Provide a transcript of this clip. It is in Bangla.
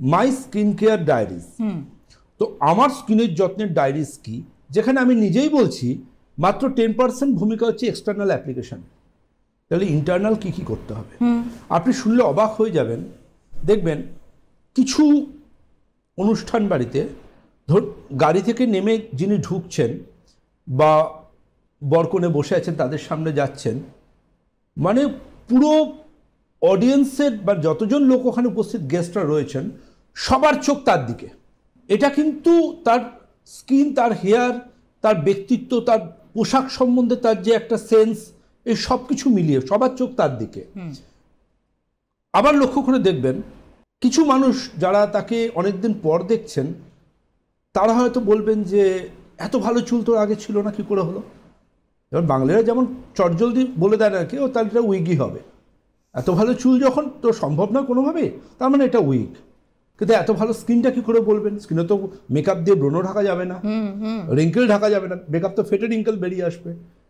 মাই স্কিন কেয়ার ডায়েরিজ। তো আমার স্কিনের যত্নের ডায়েরিজ কি, যেখানে আমি নিজেই বলছি মাত্র 10% ভূমিকা হচ্ছে এক্সটার্নাল অ্যাপ্লিকেশন। তাহলে ইন্টারনাল কি কি করতে হবে আপনি শুনলে অবাক হয়ে যাবেন। দেখবেন কিছু অনুষ্ঠান বাড়িতে ধর গাড়ি থেকে নেমে যিনি ঢুকছেন বা বরকনে বসে আছেন তাদের সামনে যাচ্ছেন, মানে পুরো অডিয়েন্সের বা যতজন লোক ওখানে উপস্থিত গেস্টরা রয়েছেন সবার চোখ তার দিকে। এটা কিন্তু তার স্কিন, তার হেয়ার, তার ব্যক্তিত্ব, তার পোশাক সম্বন্ধে তার যে একটা সেন্স, এই সব কিছু মিলিয়ে সবার চোখ তার দিকে। আবার লক্ষ্য করে দেখবেন কিছু মানুষ যারা তাকে অনেকদিন পর দেখছেন তারা হয়তো বলবেন যে এত ভালো চুল তোর আগে ছিল না, কি করে হলো? এবার বাংলারা যেমন চটজলদি বলে দেয় না কি, ও তাহলে এটা উইগই হবে। এত ভালো চুল যখন তো সম্ভব না কোনোভাবে, তার মানে এটা উইক। কিন্তু এত ভালো স্কিনটা কি করে বলবেন? স্কিনে তো মেকআপ দিয়ে ব্রণ ঢাকা যাবে না, রিঙ্কেল ঢাকা যাবে না, মেকআপ তো ফেটে রিঙ্কেল বেরিয়ে আসবে।